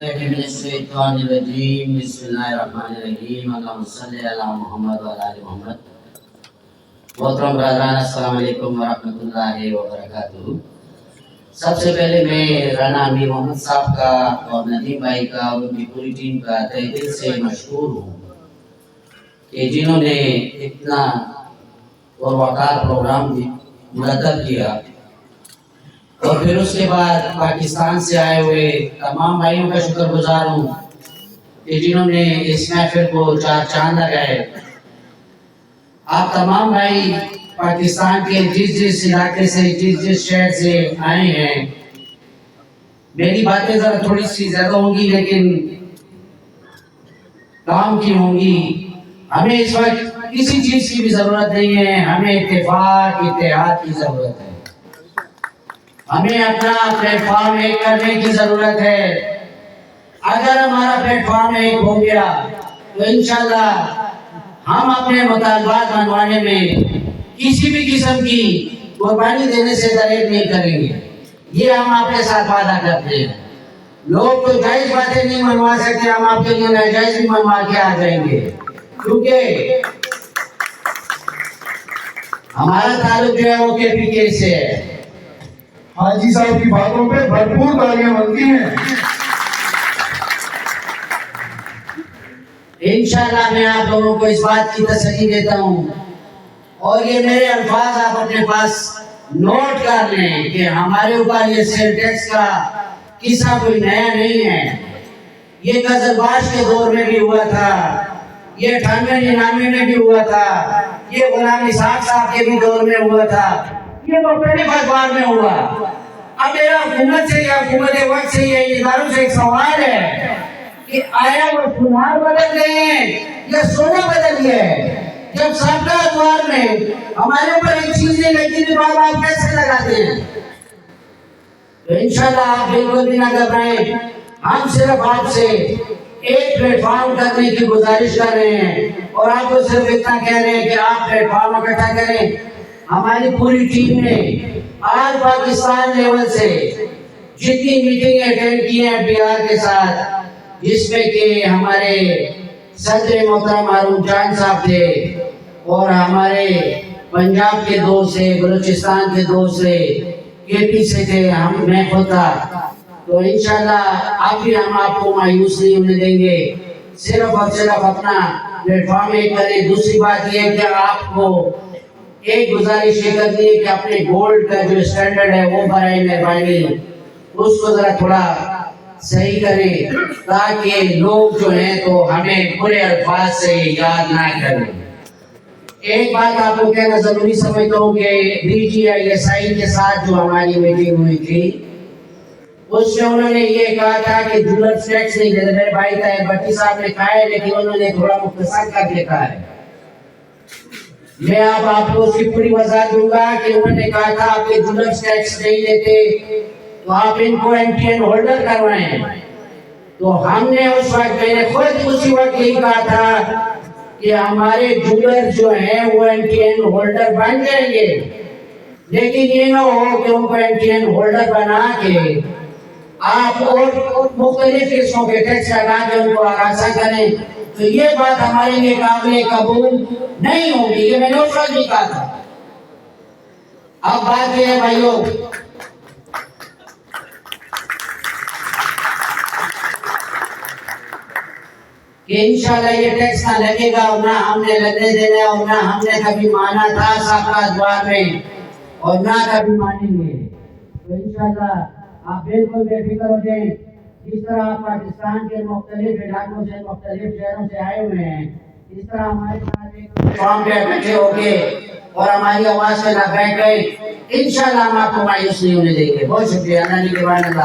من الشیطان الرجیم بسم اللہ الرحمن الرحیم اللہم صلی علی محمد و علی محمد. محترم برادران، السلام علیکم ورحمۃ اللہ وبرکاتہ. سب سے پہلے میں رانا امیر محمد صاحب کا اور ندیم بھائی کا اور ان کی پوری ٹیم کا تہ دل سے مشکور ہوں کہ جنہوں نے اتنا اور وقار پروگرام مرتب کیا. اور پھر اس کے بعد پاکستان سے آئے ہوئے تمام بھائیوں کا شکر گزار ہوں کہ جنہوں نے اس محفل کو چار چاند لگائے. آپ تمام بھائی پاکستان کے جس علاقے سے جس شہر سے آئے ہیں. میری باتیں ذرا تھوڑی سی زیادہ ہوں گی لیکن کام کی ہوں گی. ہمیں اس وقت کسی چیز کی بھی ضرورت نہیں ہے، ہمیں اتفاق اتحاد کی ضرورت ہے. ہمیں اپنا پلیٹ فارم ایک کرنے کی ضرورت ہے. اگر ہمارا پلیٹ فارم ایک ہو گیا تو انشاءاللہ ہم اپنے مطالبات منوانے میں کسی بھی قسم کی قربانی دینے سے دریغ نہیں کریں گے. یہ ہم آپ کے ساتھ وعدہ کرتے ہیں. لوگ تو جائز باتیں نہیں منوا سکتے، ہم آپ کے لیے ناجائز بھی منوا کے آ جائیں گے، کیونکہ ہمارا تعلق جو ہے وہ کے پی کے سے ہے. حاجی صاحب کی باتوں پہ بھرپور تالیاں بنتی ہیں. انشاءاللہ میں آپ لوگوں کو اس بات کی تسلی دیتا ہوں اور یہ میرے الفاظ آپ اپنے پاس نوٹ کر لیں کہ ہمارے اوپر یہ سیل ٹیکس کا قصہ کوئی نیا نہیں ہے. یہ قزلباش کے دور میں بھی ہوا تھا، یہ 98-99 میں بھی ہوا تھا، یہ غلام اسحاق صاحب کے بھی دور میں ہوا تھا، یہ مختلف ادوار میں ہوا. اب میرا حکومت سے یا حکومت وقت سے یا اداروں سے ایک سوال ہے کہ آیا وہ سنار بدل گئے ہیں یا سونا بدل گیا ہے؟ جب سابقہ ادوار میں ہمارے اوپر ایک چیز نہیں لگی تو آپ کیسے لگاتے ہیں؟ تو انشاءاللہ آپ بالکل بھی نہ گھبرائیں. ہم صرف آپ سے ایک پلیٹ فارم کرنے کی گزارش کر رہے ہیں اور آپ کو صرف اتنا کہہ رہے ہیں کہ آپ پلیٹ فارم اکٹھا کریں. ہماری پوری ٹیم نے آج پاکستان لیول سے جتنی میٹنگ اٹینڈ کی ہیں بہار کے ساتھ، جس میں کہ ہمارے صدر محترم ہارون جان صاحب تھے اور ہمارے پنجاب کے دوست سے، بلوچستان کے دوست سے، کے پی سے تھے، میں خود تھا. تو انشاءاللہ اب بھی ہم آپ کو مایوس نہیں ہونے دیں گے. صرف اور صرف اپنا پلیٹ فارم ایک کریں. دوسری بات یہ ہے کہ آپ کو ایک گزارش یہ کرنی ہے کہ اپنے گولڈ کا جو اسٹینڈرڈ ہے وہ برائے مہربانی اس کو ذرا تھوڑا صحیح کریں تاکہ لوگ جو ہیں تو ہمیں برے الفاظ سے یاد نہ کریں. ایک بات آپ کو کہنا ضروری سمجھتا ہوں کہ D G I S I کے ساتھ جو ہماری میٹنگ ہوئی تھی اس میں انہوں نے یہ کہا تھا کہ جولر ٹیکس نہیں دیتے. میرے بھائی طاہر بھٹی صاحب نے کہا ہے لیکن انہوں نے تھوڑا مختصر کر کے کہا ہے. میں آپ کو اس کی پوری وضاحت دوں گا کہ انہوں نے کہا تھا آپ کے جولر ٹیکس نہیں لیتے تو آپ ان کو ایم ٹی این ہولڈر کروائیں. تو ہم نے اس وقت، میں نے خود اسی وقت یہی کہا تھا کہ ہمارے جولر جو ہیں وہ ایم ٹی این ہولڈر بن جائیں گے، لیکن یہ نہ ہو کہ ان کو ایم ٹی این ہولڈر بنا کے آپ اور مختلف قسموں کے ٹیکس لگا کے ان کو آراساں کریں. تو یہ بات ہمارے لیے قابل قبول نہیں ہوگی. یہ میں نے اس وقت بھی کہا تھا. اب بات یہ ہے بھائیوں کہ انشاءاللہ یہ ٹیکس نہ لگے گا اور نہ ہم نے لگنے دینا اور نہ ہم نے کبھی مانا تھا سابقہ ادوار میں اور نہ کبھی مانیں گے. تو انشاءاللہ آپ بالکل بے فکر ہو جائیں. جس طرح آپ پاکستان کے مختلف علاقوں سے، مختلف شہروں سے آئے ہوئے ہیں، اس طرح ہمارے ساتھ ایک فارم پہ اکٹھے ہو کے اور ہماری آواز سے نہ بیٹھ گئے. انشاءاللہ ہم آپ کو مایوس نہیں ہونے دیں گے. بہت شکریہ. اللہ